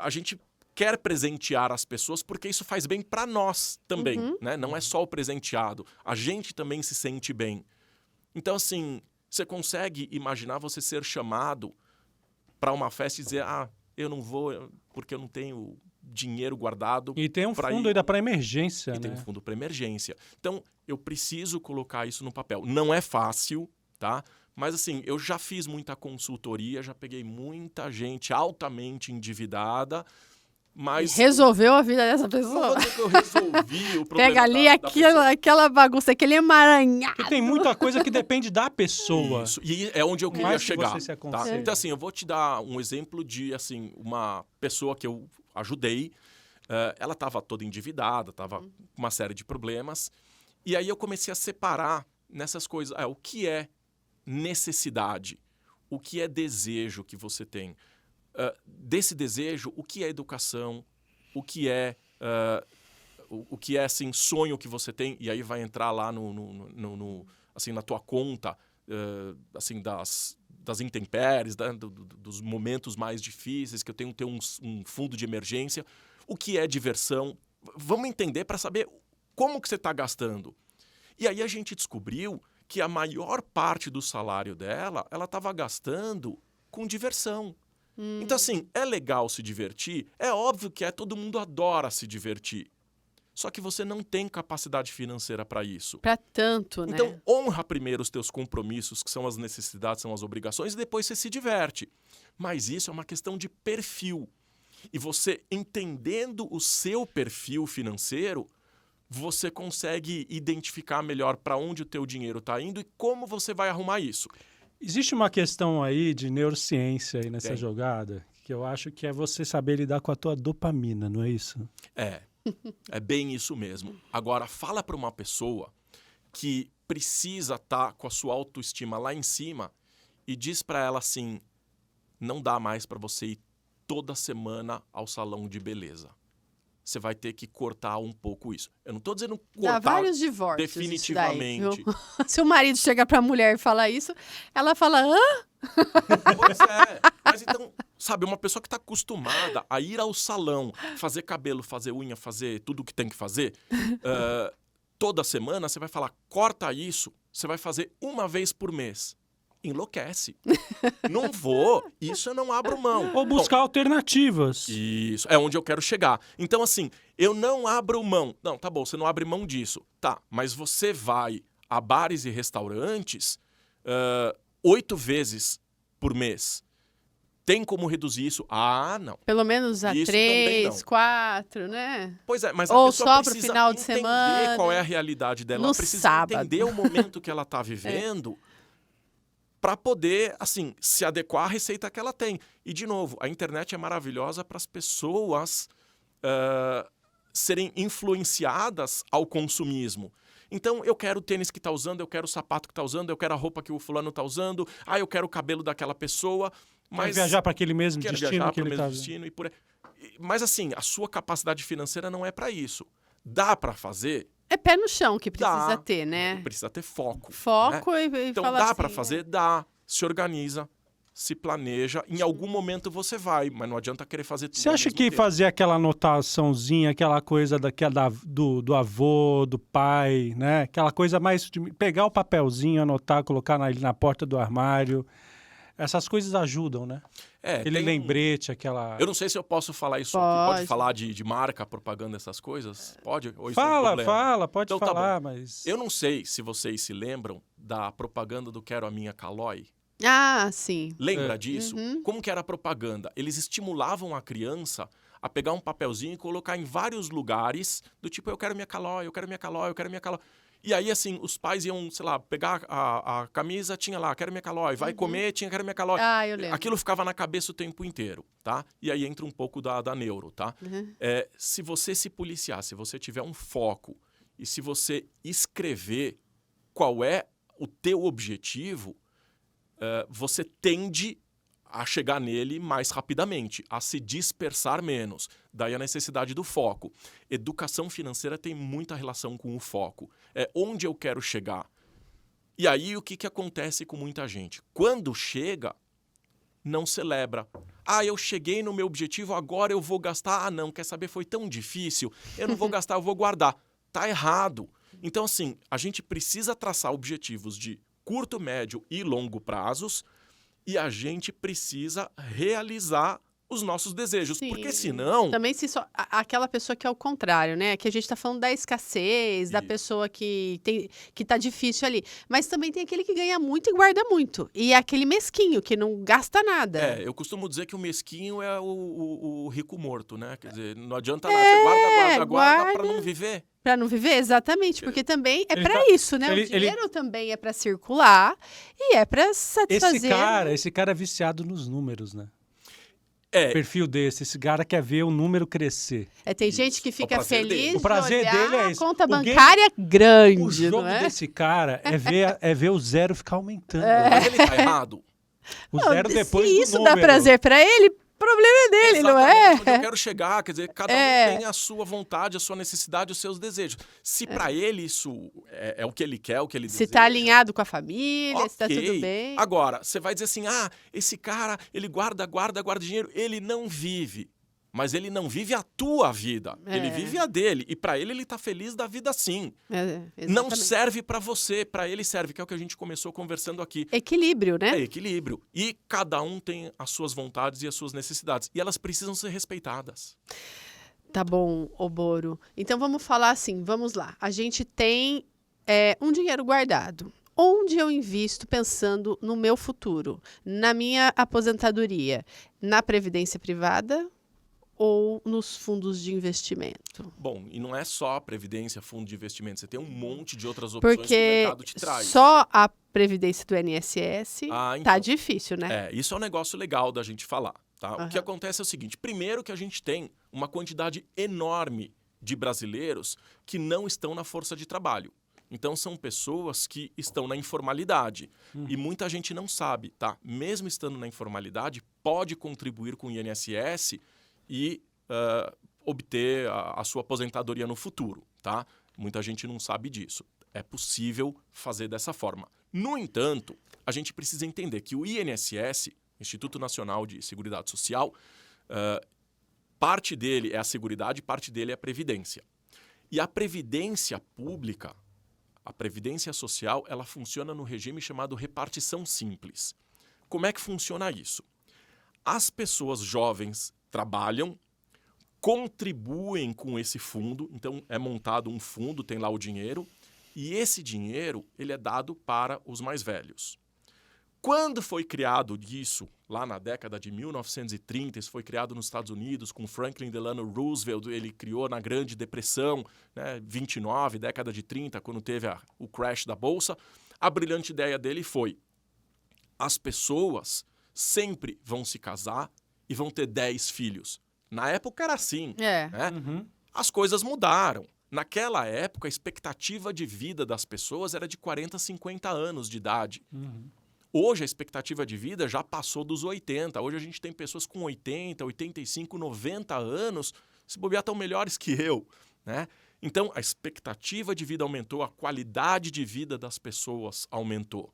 a gente quer presentear as pessoas porque isso faz bem para nós também, né? Não é só o presenteado. A gente também se sente bem. Então, assim, você consegue imaginar você ser chamado para uma festa e dizer, eu não vou porque eu não tenho dinheiro guardado. E tem um fundo ainda para emergência, né? Tem um fundo para emergência. Então, eu preciso colocar isso no papel. Não é fácil, tá? Mas, assim, eu já fiz muita consultoria, já peguei muita gente altamente endividada, mas... E resolveu a vida dessa pessoa. Não vou dizer que eu resolvi o problema. Pega ali aquela bagunça, aquele emaranhado. Porque tem muita coisa que depende da pessoa. Isso, e é onde eu queria chegar. Tá? Então, assim, eu vou te dar um exemplo de, assim, uma pessoa que eu ajudei. Ela estava toda endividada, estava com uma série de problemas. E aí eu comecei a separar nessas coisas. O que é necessidade? O que é desejo que você tem? Desse desejo, o que é educação, o que é assim, sonho que você tem, e aí vai entrar lá assim, na tua conta assim, das intempéries, dos momentos mais difíceis, que eu tenho que ter um fundo de emergência. O que é diversão? Vamos entender para saber como que você está gastando. E aí a gente descobriu que a maior parte do salário dela, ela estava gastando com diversão. Então, assim, é legal se divertir? É óbvio que todo mundo adora se divertir. Só que você não tem capacidade financeira para isso. Para tanto, né? Então, honra primeiro os teus compromissos, que são as necessidades, são as obrigações, e depois você se diverte. Mas isso é uma questão de perfil. E você, entendendo o seu perfil financeiro, você consegue identificar melhor para onde o teu dinheiro está indo e como você vai arrumar isso. Existe uma questão aí de neurociência aí nessa jogada, que eu acho que é você saber lidar com a tua dopamina, não é isso? É bem isso mesmo. Agora, fala para uma pessoa que precisa estar com a sua autoestima lá em cima e diz para ela assim, não dá mais para você ir toda semana ao salão de beleza. Você vai ter que cortar um pouco isso. Eu não estou dizendo cortar dá vários divórcios definitivamente. Daí, se o marido chega para a mulher e fala isso, ela fala, Pois é. Mas então, sabe, uma pessoa que está acostumada a ir ao salão, fazer cabelo, fazer unha, fazer tudo o que tem que fazer, toda semana você vai falar, corta isso, você vai fazer uma vez por mês. Enlouquece. Não vou, isso eu não abro mão. Ou buscar alternativas. Isso, é onde eu quero chegar. Então, assim, eu não abro mão. Não, tá bom, você não abre mão disso. Tá, mas você vai a bares e restaurantes 8 vezes por mês. Tem como reduzir isso? Não. Pelo menos a 3, 4, né? Pois é, mas ou a pessoa só pro precisa final de entender semana. qual é a realidade dela. No ela precisa sábado. entender o momento que ela está vivendo para poder, assim, se adequar à receita que ela tem. E, de novo, a internet é maravilhosa para as pessoas serem influenciadas ao consumismo. Então, eu quero o tênis que está usando, eu quero o sapato que está usando, eu quero a roupa que o fulano está usando, eu quero o cabelo daquela pessoa, mas... Quero viajar para aquele mesmo destino que ele está... destino e por aí. Mas, assim, a sua capacidade financeira não é para isso. Dá para fazer... É pé no chão que precisa ter, né? Precisa ter foco. Foco, né? e então, falar dá assim, para fazer? Dá. Se organiza, se planeja. Em algum momento você vai, mas não adianta querer fazer tudo. Você acha que fazer aquela anotaçãozinha, aquela coisa do avô, do pai, né? Aquela coisa mais de pegar o papelzinho, anotar, colocar na porta do armário. Essas coisas ajudam, né? Aquele lembrete, aquela... Eu não sei se eu posso falar isso aqui. Pode falar de marca, propaganda, essas coisas? Pode? Ou isso pode então, falar, tá mas... Eu não sei se vocês se lembram da propaganda do Quero a Minha Calói. Ah, sim. Lembra disso? Como que era a propaganda? Eles estimulavam a criança a pegar um papelzinho e colocar em vários lugares, do tipo, eu quero minha calói, eu quero minha calói, eu quero minha calói. E aí, assim, os pais iam, sei lá, pegar a camisa, tinha lá, quero minha calói, vai comer, tinha, quero minha calói. Ah, eu lembro. Aquilo ficava na cabeça o tempo inteiro, tá? E aí entra um pouco da neuro, tá? Se você se policiar, se você tiver um foco e se você escrever qual é o teu objetivo, você tende a chegar nele mais rapidamente, a se dispersar menos. Daí a necessidade do foco. Educação financeira tem muita relação com o foco. É onde eu quero chegar. E aí o que acontece com muita gente? Quando chega, não celebra. Ah, eu cheguei no meu objetivo, agora eu vou gastar. Ah, não, quer saber, foi tão difícil, eu não vou gastar, eu vou guardar. Tá errado. Então, assim, a gente precisa traçar objetivos de curto, médio e longo prazos, e a gente precisa realizar os nossos desejos. Sim. Porque senão... Também se só aquela pessoa que é o contrário, né? Que a gente está falando da escassez, da pessoa que tá difícil ali. Mas também tem aquele que ganha muito e guarda muito. E é aquele mesquinho, que não gasta nada. Eu costumo dizer que o mesquinho é o rico morto, né? Quer dizer, não adianta nada. Você guarda para não viver. Para não viver, exatamente, porque também é para isso, né? O dinheiro também é para circular e é para satisfazer. Esse cara é viciado nos números, né? Perfil esse cara quer ver o número crescer. Tem gente que fica feliz o prazer de dele é a esse. conta bancária grande, o jogo não é? desse cara é ver o zero ficar aumentando. Mas ele tá errado. O zero depois se do isso número. dá prazer para ele, o problema é dele, não é? Onde eu quero chegar, quer dizer, cada um tem a sua vontade, a sua necessidade, os seus desejos. Se para ele isso é o que ele quer, o que ele deseja... Se tá alinhado com a família, se tá tudo bem. Agora, você vai dizer assim, esse cara, ele guarda dinheiro, ele não vive. Mas ele não vive a tua vida, ele vive a dele. E para ele tá feliz da vida sim. Não serve para você, para ele serve, que é o que a gente começou conversando aqui. Equilíbrio, né? É equilíbrio. E cada um tem as suas vontades e as suas necessidades. E elas precisam ser respeitadas. Tá bom, Boro. Então vamos falar assim, vamos lá. A gente tem um dinheiro guardado. Onde eu invisto pensando no meu futuro? Na minha aposentadoria? Na previdência privada? Ou nos fundos de investimento? Bom, e não é só a previdência, fundo de investimento. Você tem um monte de outras opções porque que o mercado te traz. Só a previdência do INSS então, tá difícil, né? Isso é um negócio legal da gente falar. Tá? O que acontece é o seguinte. Primeiro que a gente tem uma quantidade enorme de brasileiros que não estão na força de trabalho. Então, são pessoas que estão na informalidade. E muita gente não sabe, tá? Mesmo estando na informalidade, pode contribuir com o INSS e obter a sua aposentadoria no futuro, tá? Muita gente não sabe disso. É possível fazer dessa forma. No entanto, a gente precisa entender que o INSS, Instituto Nacional de Seguridade Social, parte dele é a Seguridade, parte dele é a Previdência. E a Previdência Pública, a Previdência Social, ela funciona no regime chamado repartição simples. Como é que funciona isso? As pessoas jovens trabalham, contribuem com esse fundo, então é montado um fundo, tem lá o dinheiro, e esse dinheiro ele é dado para os mais velhos. Quando foi criado isso, lá na década de 1930, isso foi criado nos Estados Unidos com Franklin Delano Roosevelt, ele criou na Grande Depressão, né, 29, década de 30, quando teve o crash da Bolsa, a brilhante ideia dele foi: as pessoas sempre vão se casar e vão ter 10 filhos. Na época era assim. Né? As coisas mudaram. Naquela época, a expectativa de vida das pessoas era de 40, 50 anos de idade. Hoje, a expectativa de vida já passou dos 80. Hoje, a gente tem pessoas com 80, 85, 90 anos. Se bobear, estão melhores que eu. Né? Então, a expectativa de vida aumentou, a qualidade de vida das pessoas aumentou.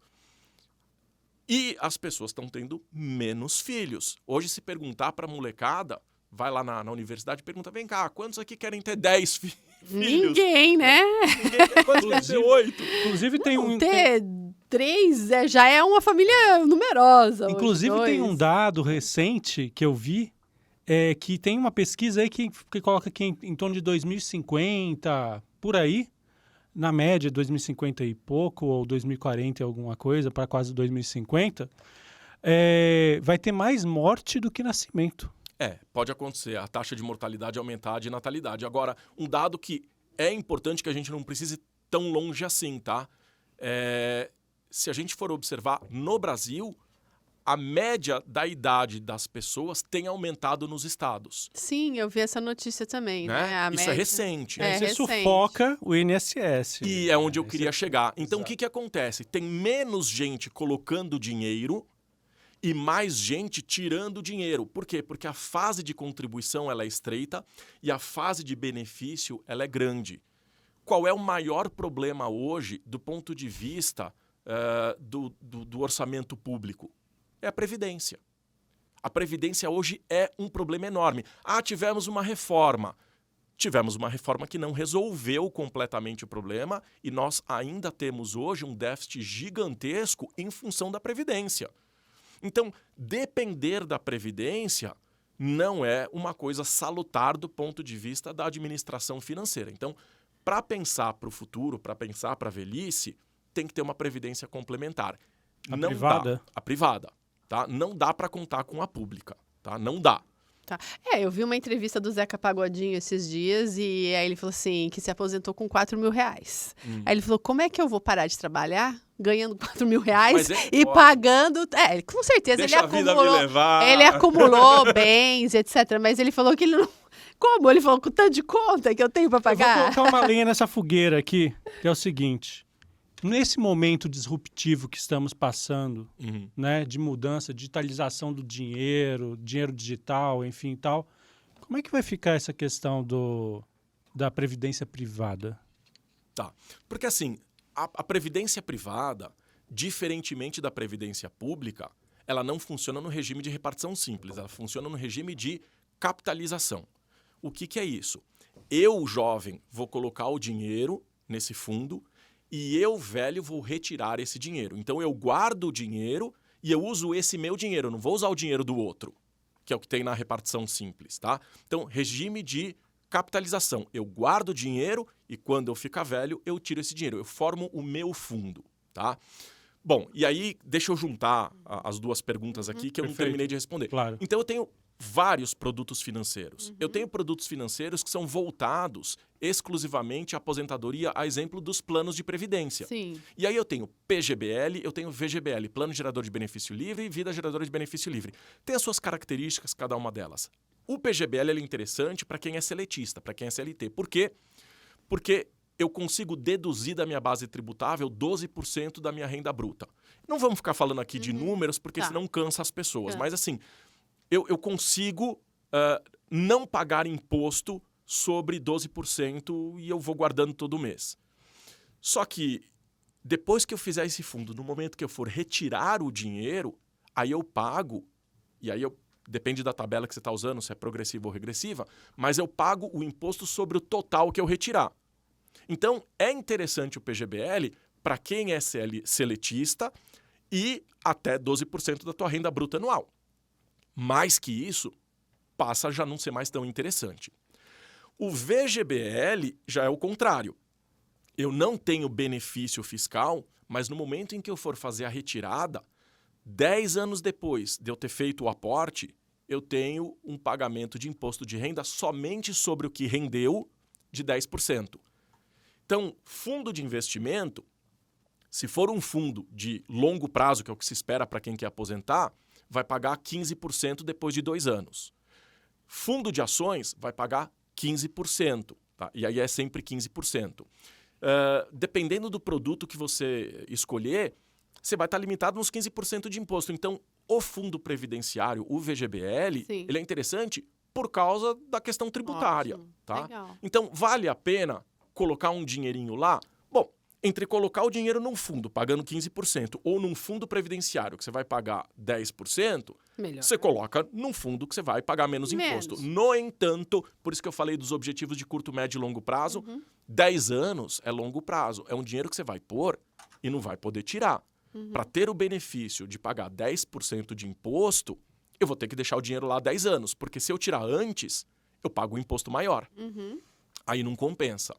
E as pessoas estão tendo menos filhos. Hoje, se perguntar para a molecada, vai lá na universidade e pergunta, vem cá, quantos aqui querem ter 10 filhos? Ninguém, né? Quantos querem ter 8? Inclusive tem ter 3 já é uma família numerosa. Inclusive tem um dado recente que eu vi, que tem uma pesquisa aí que coloca que em torno de 2050, por aí, na média, 2050 e pouco, ou 2040 e alguma coisa, para quase 2050, vai ter mais morte do que nascimento. Pode acontecer. A taxa de mortalidade aumentar, de natalidade. Agora, um dado que é importante que a gente não precise tão longe assim, tá? Se a gente for observar, no Brasil, a média da idade das pessoas tem aumentado nos estados. Sim, eu vi essa notícia também, né? Isso média... é recente. Você sufoca o INSS. E é onde eu queria chegar. Então, o que acontece? Tem menos gente colocando dinheiro e mais gente tirando dinheiro. Por quê? Porque a fase de contribuição ela é estreita e a fase de benefício ela é grande. Qual é o maior problema hoje do ponto de vista do orçamento público? É a Previdência. A Previdência hoje é um problema enorme. Tivemos uma reforma. Tivemos uma reforma que não resolveu completamente o problema e nós ainda temos hoje um déficit gigantesco em função da Previdência. Então, depender da Previdência não é uma coisa salutar do ponto de vista da administração financeira. Então, para pensar para o futuro, para pensar para a velhice, tem que ter uma Previdência complementar. Privada? A privada. Tá? Não dá para contar com a pública. Tá? Não dá. Tá. Eu vi uma entrevista do Zeca Pagodinho esses dias e aí ele falou assim, que se aposentou com R$4.000. Aí ele falou, como é que eu vou parar de trabalhar ganhando R$4.000 e pagando... com certeza Deixa ele a vida me levar. Ele acumulou bens, etc. Mas ele falou que ele não... Como? Ele falou, com tanto de conta que eu tenho para pagar? Eu vou colocar uma lenha nessa fogueira aqui, que é o seguinte... Nesse momento disruptivo que estamos passando, né, de mudança, digitalização do dinheiro digital, enfim, tal, como é que vai ficar essa questão da previdência privada? Tá, porque assim, a previdência privada, diferentemente da previdência pública, ela não funciona no regime de repartição simples, ela funciona no regime de capitalização. O que é isso? Eu, jovem, vou colocar o dinheiro nesse fundo e eu, velho, vou retirar esse dinheiro. Então, eu guardo o dinheiro e eu uso esse meu dinheiro. Eu não vou usar o dinheiro do outro, que é o que tem na repartição simples, tá? Então, regime de capitalização. Eu guardo o dinheiro e quando eu ficar velho, eu tiro esse dinheiro. Eu formo o meu fundo, tá? Bom, e aí, deixa eu juntar as duas perguntas aqui que eu não terminei de responder. Claro. Então, eu tenho vários produtos financeiros. Eu tenho produtos financeiros que são voltados exclusivamente à aposentadoria, a exemplo dos planos de previdência. Sim. E aí eu tenho PGBL, eu tenho VGBL, Plano Gerador de Benefício Livre e Vida Geradora de Benefício Livre. Tem as suas características, cada uma delas. O PGBL é interessante para quem é seletista, para quem é CLT. Por quê? Porque eu consigo deduzir da minha base tributável 12% da minha renda bruta. Não vamos ficar falando aqui de números, porque senão cansa as pessoas. Mas assim, eu consigo não pagar imposto sobre 12% e eu vou guardando todo mês. Só que depois que eu fizer esse fundo, no momento que eu for retirar o dinheiro, aí eu pago, e aí depende da tabela que você está usando, se é progressiva ou regressiva, mas eu pago o imposto sobre o total que eu retirar. Então, é interessante o PGBL para quem é seletista e até 12% da tua renda bruta anual. Mais que isso, passa a já não ser mais tão interessante. O VGBL já é o contrário. Eu não tenho benefício fiscal, mas no momento em que eu for fazer a retirada, 10 anos depois de eu ter feito o aporte, eu tenho um pagamento de imposto de renda somente sobre o que rendeu de 10%. Então, fundo de investimento, se for um fundo de longo prazo, que é o que se espera para quem quer aposentar, vai pagar 15% depois de 2 anos. Fundo de ações vai pagar 15%, tá? E aí é sempre 15%. Dependendo do produto que você escolher, você vai estar limitado nos 15% de imposto. Então, o fundo previdenciário, o VGBL, ele é interessante por causa da questão tributária. Tá? Legal. Então, vale a pena colocar um dinheirinho lá? Bom, entre colocar o dinheiro num fundo pagando 15% ou num fundo previdenciário que você vai pagar 10%, melhor. Você coloca num fundo que você vai pagar menos imposto. No entanto, por isso que eu falei dos objetivos de curto, médio e longo prazo, 10 anos é longo prazo. É um dinheiro que você vai pôr e não vai poder tirar. Para ter o benefício de pagar 10% de imposto, eu vou ter que deixar o dinheiro lá 10 anos, porque se eu tirar antes, eu pago um imposto maior. Aí não compensa.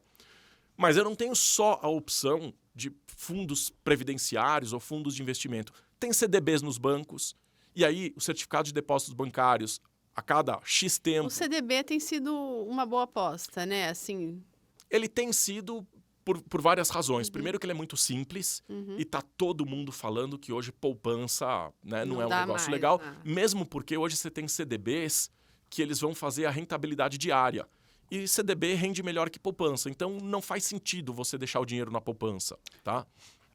Mas eu não tenho só a opção de fundos previdenciários ou fundos de investimento. Tem CDBs nos bancos, e aí o certificado de depósitos bancários, a cada X tempo... O CDB tem sido uma boa aposta, né? Assim... Ele tem sido por várias razões. Primeiro que ele é muito simples e tá todo mundo falando que hoje poupança, né, não é um negócio legal. Mesmo porque hoje você tem CDBs que eles vão fazer a rentabilidade diária. E CDB rende melhor que poupança. Então não faz sentido você deixar o dinheiro na poupança, tá?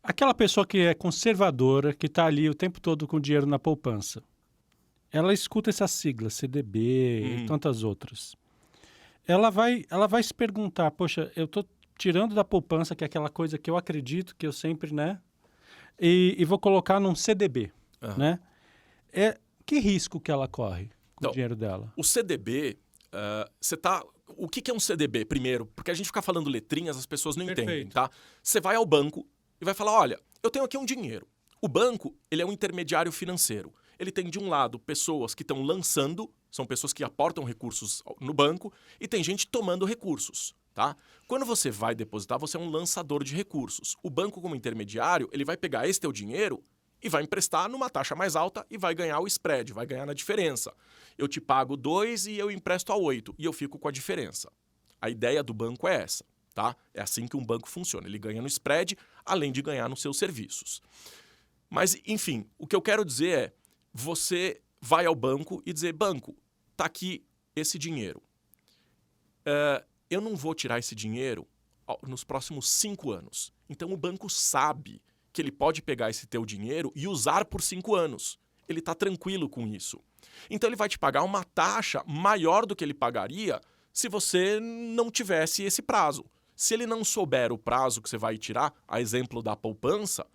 Aquela pessoa que é conservadora, que está ali o tempo todo com dinheiro na poupança, ela escuta essas siglas, CDB e tantas outras. Ela vai se perguntar, poxa, eu estou tirando da poupança, que é aquela coisa que eu acredito, que eu sempre, né? E vou colocar num CDB, né? Que risco que ela corre com o dinheiro dela? O CDB, o que é um CDB, primeiro? Porque a gente fica falando letrinhas, as pessoas não entendem, tá? Você vai ao banco e vai falar, olha, eu tenho aqui um dinheiro. O banco, ele é um intermediário financeiro. Ele tem, de um lado, pessoas que estão lançando, são pessoas que aportam recursos no banco, e tem gente tomando recursos, tá? Quando você vai depositar, você é um lançador de recursos. O banco, como intermediário, ele vai pegar esse teu dinheiro e vai emprestar numa taxa mais alta e vai ganhar o spread, vai ganhar na diferença. Eu te pago 2 e eu empresto a 8 e eu fico com a diferença. A ideia do banco é essa, tá? É assim que um banco funciona. Ele ganha no spread, além de ganhar nos seus serviços. Mas, enfim, o que eu quero dizer é, você vai ao banco e dizer, banco, tá aqui esse dinheiro. Eu não vou tirar esse dinheiro nos próximos 5 anos. Então o banco sabe que ele pode pegar esse teu dinheiro e usar por 5 anos. Ele está tranquilo com isso. Então ele vai te pagar uma taxa maior do que ele pagaria se você não tivesse esse prazo. Se ele não souber o prazo que você vai tirar, a exemplo da poupança,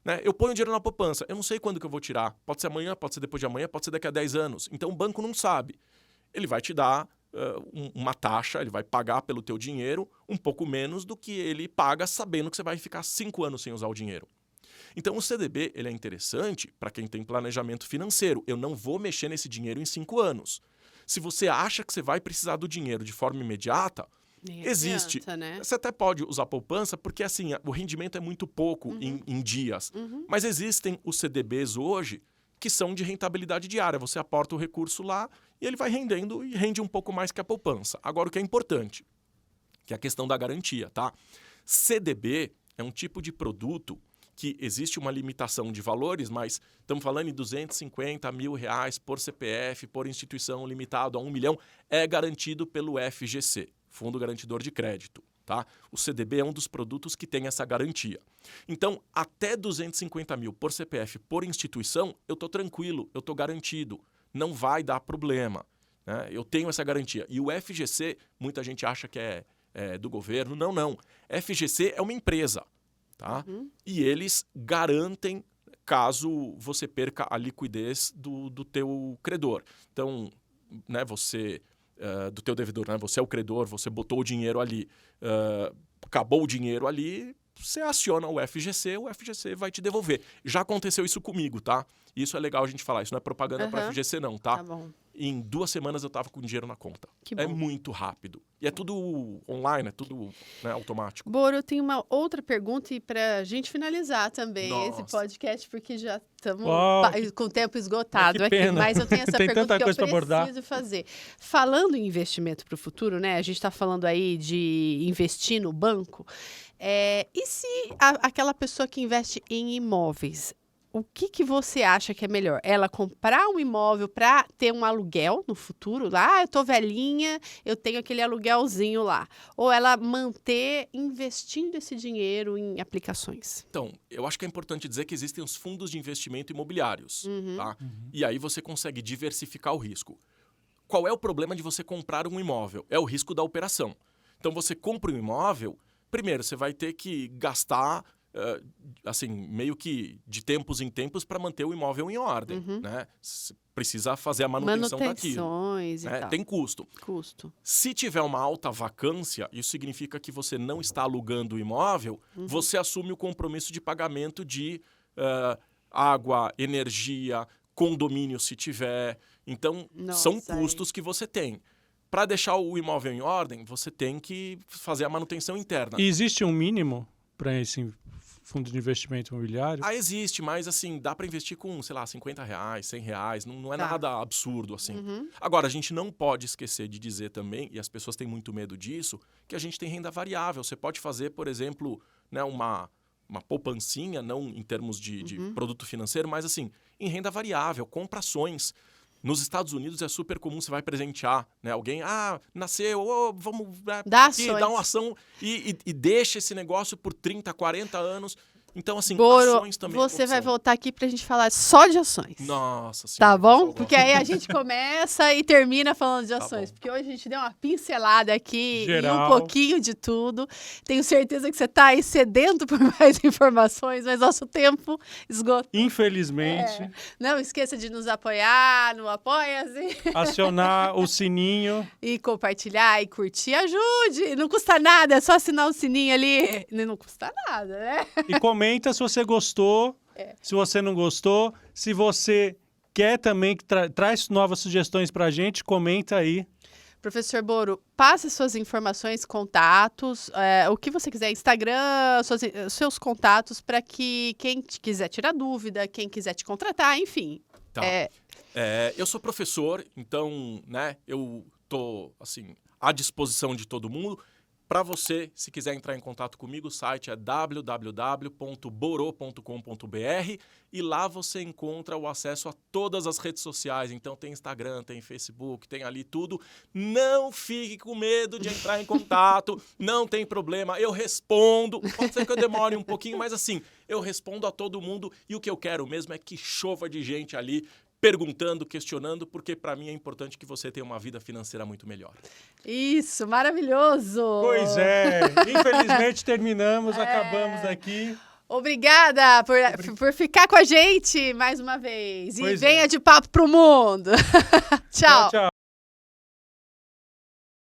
né, eu ponho dinheiro na poupança, eu não sei quando que eu vou tirar. Pode ser amanhã, pode ser depois de amanhã, pode ser daqui a 10 anos. Então o banco não sabe. Ele vai te dar uma taxa, ele vai pagar pelo teu dinheiro um pouco menos do que ele paga sabendo que você vai ficar 5 anos sem usar o dinheiro. Então o CDB ele é interessante para quem tem planejamento financeiro. Eu não vou mexer nesse dinheiro em 5 anos. Se você acha que você vai precisar do dinheiro de forma imediata, existe. Adianta, né? Você até pode usar poupança porque assim, o rendimento é muito pouco em dias. Mas existem os CDBs hoje que são de rentabilidade diária. Você aporta o recurso lá e ele vai rendendo e rende um pouco mais que a poupança. Agora, o que é importante, que é a questão da garantia, tá? CDB é um tipo de produto que existe uma limitação de valores, mas estamos falando em R$250 mil por CPF, por instituição, limitado a 1 milhão, é garantido pelo FGC, Fundo Garantidor de Crédito. Tá? O CDB é um dos produtos que tem essa garantia. Então, até 250 mil por CPF, por instituição, eu estou tranquilo, eu estou garantido. Não vai dar problema. Né? Eu tenho essa garantia. E o FGC, muita gente acha que é do governo. Não, não. FGC é uma empresa. Tá? E eles garantem caso você perca a liquidez do teu credor. Então, né, do teu devedor, né? Você é o credor, você botou o dinheiro ali, acabou o dinheiro ali, você aciona o FGC vai te devolver. Já aconteceu isso comigo, tá? Isso é legal a gente falar, isso não é propaganda para FGC não, tá? Tá bom. Em 2 semanas eu tava com dinheiro na conta. Que bom. É muito rápido. E é tudo online, é tudo, né, automático. Boro, eu tenho uma outra pergunta e para a gente finalizar também esse podcast, porque já estamos com o tempo esgotado aqui. Pena. Mas eu tenho essa Tem pergunta tanta que eu coisa preciso fazer. Falando em investimento para o futuro, né? A gente está falando aí de investir no banco. E se aquela pessoa que investe em imóveis, o que você acha que é melhor? Ela comprar um imóvel para ter um aluguel no futuro? Lá, eu tô velhinha, eu tenho aquele aluguelzinho lá. Ou ela manter investindo esse dinheiro em aplicações? Então, eu acho que é importante dizer que existem os fundos de investimento imobiliários. Tá? E aí você consegue diversificar o risco. Qual é o problema de você comprar um imóvel? É o risco da operação. Então, você compra um imóvel, primeiro, você vai ter que gastar... assim, meio que de tempos em tempos para manter o imóvel em ordem, né? Precisa fazer a manutenção daquilo. E tal. Tem custo. Custo. Se tiver uma alta vacância, isso significa que você não está alugando o imóvel, você assume o compromisso de pagamento de água, energia, condomínio se tiver. Então, são custos que você tem. para deixar o imóvel em ordem, você tem que fazer a manutenção interna. E existe um mínimo para esse fundo de investimento imobiliário? Existe, mas assim, dá para investir com, sei lá, R$50, R$100, não é nada absurdo assim. Agora, a gente não pode esquecer de dizer também, e as pessoas têm muito medo disso, que a gente tem renda variável. Você pode fazer, por exemplo, né, uma poupancinha, não em termos de produto financeiro, mas assim, em renda variável, compra ações. Nos Estados Unidos é super comum, você vai presentear, né? Alguém, nasceu, vamos Dá aqui, dar uma ação e deixa esse negócio por 30, 40 anos. Então, assim, Boro, ações também. Você vai voltar aqui pra gente falar só de ações. Nossa Senhora. Tá bom? Porque aí a gente começa e termina falando de ações. Porque hoje a gente deu uma pincelada aqui Geral. E um pouquinho de tudo. Tenho certeza que você tá aí sedento por mais informações, mas nosso tempo esgotou. Infelizmente. Não esqueça de nos apoiar no Apoia-se. Acionar o sininho. E compartilhar e curtir. Ajude! Não custa nada, é só assinar o sininho ali. Não custa nada, né? E comenta se você gostou, se você não gostou. Se você quer também que traz novas sugestões pra gente, comenta aí. Professor Boro, passe suas informações, contatos, o que você quiser, Instagram, seus contatos, para que quem quiser tirar dúvida, quem quiser te contratar, enfim. Tá. Eu sou professor, então, né, eu tô, assim, à disposição de todo mundo. Para você, se quiser entrar em contato comigo, o site é www.boro.com.br e lá você encontra o acesso a todas as redes sociais. Então tem Instagram, tem Facebook, tem ali tudo. Não fique com medo de entrar em contato, não tem problema, eu respondo. Pode ser que eu demore um pouquinho, mas assim, eu respondo a todo mundo e o que eu quero mesmo é que chova de gente ali perguntando, questionando, porque para mim é importante que você tenha uma vida financeira muito melhor. Isso, maravilhoso! Pois é, infelizmente terminamos, acabamos aqui. Obrigada por ficar com a gente mais uma vez. Pois e venha de papo pro mundo. Tchau. Tchau.